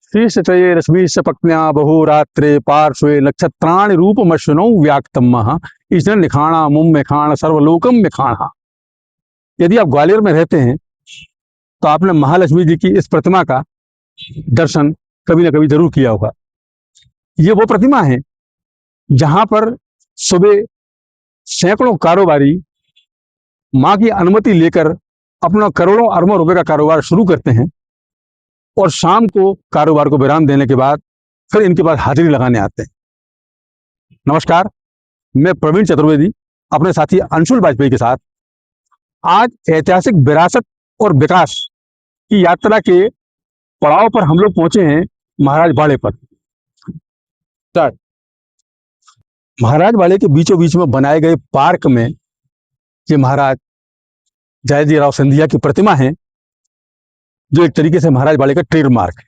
श्रीशतये रश्मिशपत्न्या बहुरात्रे पार्श्वे नक्षत्राणि रूपमश्विनौ व्याक्तमः ईश्वर निखाणा मुम मेखाण सर्वलोकम मेखाणा। यदि आप ग्वालियर में रहते हैं तो आपने महालक्ष्मी जी की इस प्रतिमा का दर्शन कभी ना कभी जरूर किया होगा। ये वो प्रतिमा है जहां पर सुबह सैकड़ों कारोबारी मां की अनुमति लेकर अपना करोड़ों अरबों रुपए का कारोबार शुरू करते हैं और शाम को कारोबार को विराम देने के बाद फिर इनके पास हाजिरी लगाने आते हैं। नमस्कार, मैं प्रवीण चतुर्वेदी अपने साथी अंशुल वाजपेयी के साथ आज ऐतिहासिक विरासत और विकास की यात्रा के पड़ाव पर हम लोग पहुंचे हैं महाराज वाड़े पर। महाराज वाड़े के बीचों बीच में बनाए गए पार्क में ये महाराज जयाजी राव सिंधिया की प्रतिमा है, जो एक तरीके से महाराज वाड़े का ट्रेडमार्क है।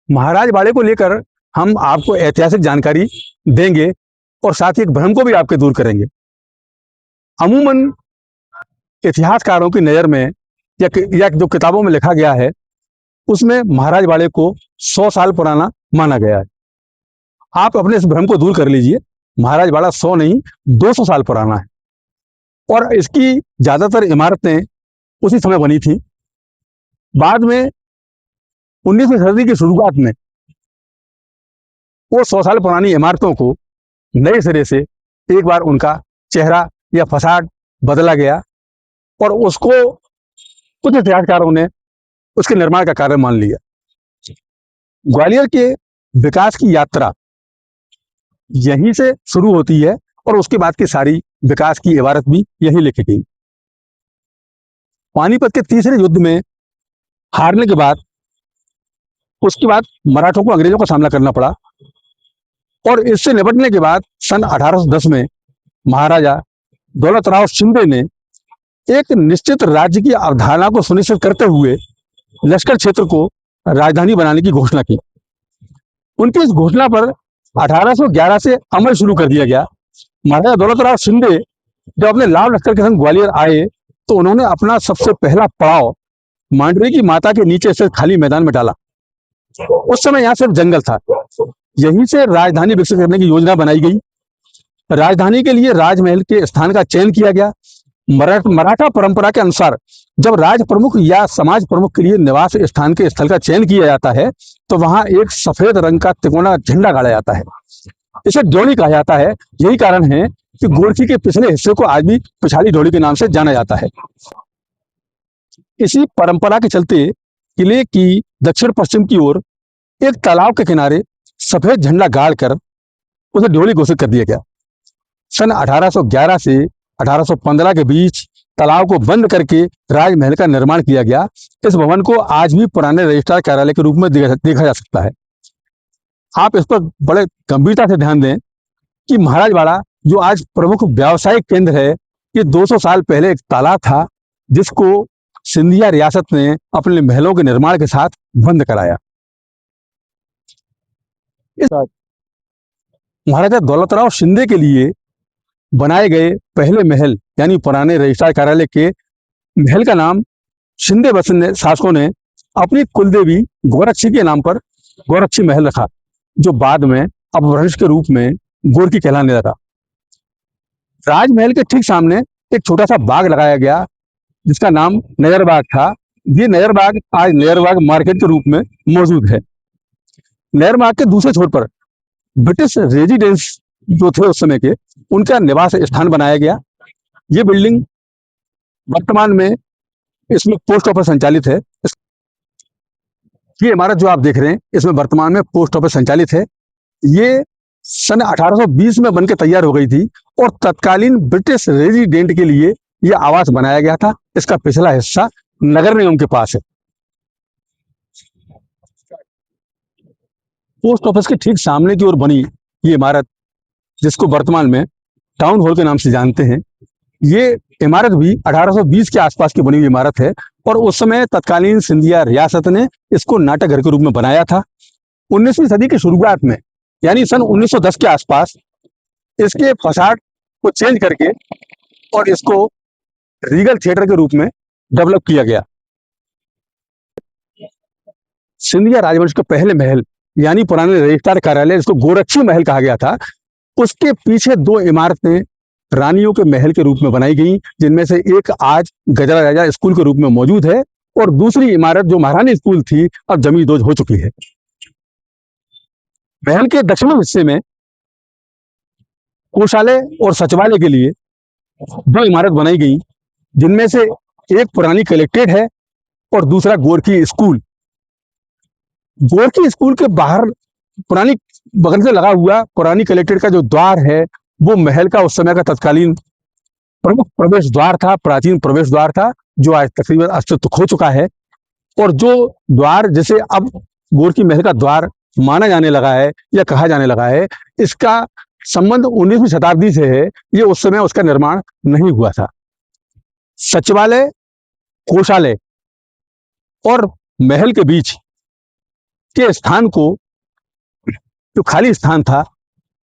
महाराज वाड़े को लेकर हम आपको ऐतिहासिक जानकारी देंगे और साथ ही एक भ्रम को भी आपके दूर करेंगे। अमूमन इतिहासकारों की नजर में या जो किताबों में लिखा गया है उसमें महाराज वाड़े को 100 साल पुराना माना गया है। आप अपने इस भ्रम को दूर कर लीजिए। महाराज वाड़ा 100 नहीं 200 साल पुराना है और इसकी ज्यादातर इमारतें उसी समय बनी थी। बाद में 19वीं सदी की शुरुआत में वो 100 साल पुरानी इमारतों को नए सिरे से एक बार उनका चेहरा या फसाड बदला गया और उसको कुछ इतिहासकारों ने उसके निर्माण का कार्य मान लिया। ग्वालियर के विकास की यात्रा यहीं से शुरू होती है और उसके बाद की सारी विकास की इबारत भी यहीं लिखी गई। पानीपत के तीसरे युद्ध में हारने के बाद उसके बाद मराठों को अंग्रेजों का सामना करना पड़ा और इससे निपटने के बाद सन 1810 में महाराजा दौलतराव शिंदे ने एक निश्चित राज्य की अवधारणा को सुनिश्चित करते हुए लश्कर क्षेत्र को राजधानी बनाने की घोषणा की। उनकी इस घोषणा पर 1811 से अमल शुरू कर दिया गया। महाराजा दौलतराव शिंदे जब अपने लाभ लश्कर के संग ग्वालियर आए तो उन्होंने अपना सबसे पहला पड़ाव मांडवी की माता के नीचे से खाली मैदान में डाला। उस समय यहाँ सिर्फ जंगल था। यहीं से राजधानी विकसित करने की योजना बनाई गई। राजधानी के लिए राजमहल के स्थान का चयन किया गया। मराठा परंपरा के अनुसार जब राज प्रमुख या समाज प्रमुख के लिए निवास स्थान के स्थल का चयन किया जाता है तो वहां एक सफेद रंग का तिकोना झंडा गाड़ा जाता है। इसे ड्योढ़ी कहा जाता है। यही कारण है कि गोरखी के पिछले हिस्से को आज भी पिछाड़ी ड्योढ़ी के नाम से जाना जाता है। इसी परंपरा के चलते किले की दक्षिण पश्चिम की ओर एक तालाब के किनारे सफेद झंडा गाड़कर उसे ड्योढ़ी घोषित कर दिया गया। सन 1811 से 1815 के बीच तालाब को बंद करके राजमहल का निर्माण किया गया। इस भवन को आज भी पुराने रजिस्ट्रार कार्यालय के रूप में देखा जा सकता है। आप इस पर बड़े गंभीरता से ध्यान दें कि महाराज वाड़ा जो आज प्रमुख व्यावसायिक केंद्र है, ये 200 साल पहले एक तालाब था जिसको सिंधिया रियासत ने अपने महलों के निर्माण के साथ बंद कराया। महाराजा दौलतराव शिंदे के लिए बनाए गए पहले महल यानी पुराने रजिस्ट्रार कार्यालय के महल का नाम शिंदे वंश शासकों ने अपनी कुलदेवी गोरक्षी के नाम पर गोरक्षी महल रखा, जो बाद में अपभ्रंश के रूप में गोरखी कहलाने लगा। राजमहल के ठीक सामने एक छोटा सा बाग लगाया गया जिसका नाम नजरबाग था। ये नजरबाग आज नजरबाग मार्केट के रूप में मौजूद है। नजरबाग के दूसरे छोर पर ब्रिटिश रेजिडेंस जो थे उस समय के, उनका निवास स्थान बनाया गया। ये बिल्डिंग वर्तमान में इसमें पोस्ट ऑफिस संचालित है। ये इमारत जो आप देख रहे हैं इसमें वर्तमान में पोस्ट ऑफिस संचालित है। ये सन 1820 में बनकर तैयार हो गई थी और तत्कालीन ब्रिटिश रेजिडेंट के लिए यह आवास बनाया गया था। इसका पिछला हिस्सा नगर निगम के पास है। पोस्ट ऑफिस के ठीक सामने की ओर बनी ये इमारत, जिसको वर्तमान में टाउन हॉल के नाम से जानते हैं, ये इमारत भी 1820 के आसपास की बनी हुई इमारत है और उस समय तत्कालीन सिंधिया रियासत ने इसको नाटक घर के रूप में बनाया था। 19वीं सदी की शुरुआत में यानी सन 1910 के आसपास इसके फसाड को चेंज करके और इसको रीगल थिएटर के रूप में डेवलप किया गया। सिंधिया राजवंश के पहले महल यानी पुराने रजिस्ट्रार कार्यालय, जिसको गोरक्षी महल कहा गया था, उसके पीछे दो इमारतें रानियों के महल के रूप में बनाई गई, जिनमें से एक आज गजरा राजा स्कूल के रूप में मौजूद है और दूसरी इमारत जो महारानी स्कूल थी अब जमींदोज हो चुकी है। महल के दक्षिणी हिस्से में कोषालय और सचिवालय के लिए दो इमारत बनाई गई, जिनमें से एक पुरानी कलेक्ट्रेट है और दूसरा गोरखी स्कूल। गोरखी स्कूल के बाहर पुरानी बगल से लगा हुआ पुरानी कलेक्ट्रेट का जो द्वार है वो महल का उस समय का तत्कालीन प्रमुख प्रवेश द्वार था, प्राचीन प्रवेश द्वार था, जो आज तकरीबन अस्तित्व खो चुका है। और जो द्वार जिसे अब गोरखी महल का द्वार माना जाने लगा है या कहा जाने लगा है, इसका संबंध 19वीं शताब्दी से है। ये उस समय उसका निर्माण नहीं हुआ था। सचिवालय, कोषालय और महल के बीच के स्थान को, जो खाली स्थान था,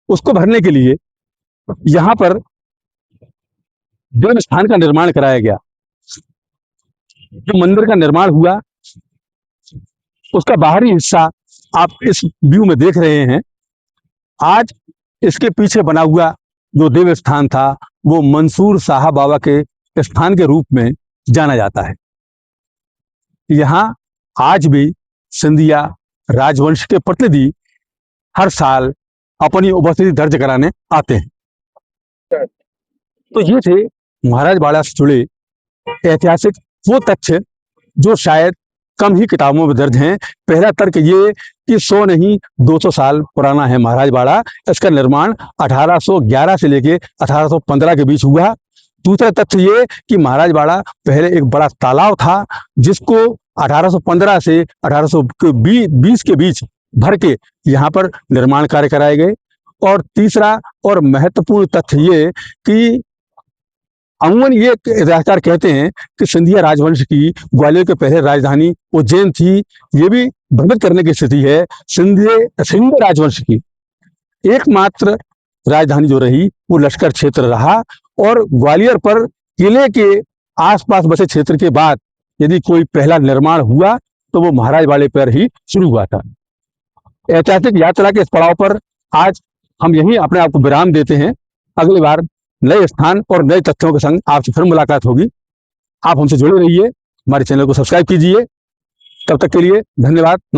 उसको भरने के लिए यहां पर देव स्थान का निर्माण कराया गया। जो मंदिर का निर्माण हुआ उसका बाहरी हिस्सा आप इस व्यू में देख रहे हैं। आज इसके पीछे बना हुआ जो देव स्थान था वो मंसूर साहब बाबा के स्थान के रूप में जाना जाता है। यहाँ आज भी सिंधिया राजवंश के प्रतिनिधि हर साल अपनी उपस्थिति दर्ज कराने आते हैं। तो ये थे महाराज बाड़ा से जुड़े ऐतिहासिक वो तथ्य जो शायद कम ही किताबों में दर्ज हैं। पहला तर्क ये कि 100 नहीं 200 साल पुराना है महाराज बाड़ा। इसका निर्माण 1811 से लेके 1815 के बीच हुआ। दूसरा तथ्य ये कि महाराज बाड़ा पहले एक बड़ा तालाब था, जिसको 1815 से 1820 के बीच भर के यहाँ पर निर्माण कार्य कराए गए। और तीसरा और महत्वपूर्ण तथ्य ये कि अमूमन ये इतिहासकार कहते हैं कि सिंधिया राजवंश की ग्वालियर के पहले राजधानी उज्जैन थी। ये भी भ्रमित करने की स्थिति है। सिंधिया राजवंश की एकमात्र राजधानी जो रही वो लश्कर क्षेत्र रहा और ग्वालियर पर किले के आसपास बसे क्षेत्र के बाद यदि कोई पहला निर्माण हुआ तो वो महाराज बाड़े पर ही शुरू हुआ था। ऐतिहासिक यात्रा के इस पड़ाव पर आज हम यहीं अपने आप को विराम देते हैं। अगली बार नए स्थान और नए तथ्यों के संग आपसे फिर मुलाकात होगी। आप हमसे जुड़े रहिए, हमारे चैनल को सब्सक्राइब कीजिए। तब तक के लिए धन्यवाद, नमस्कार।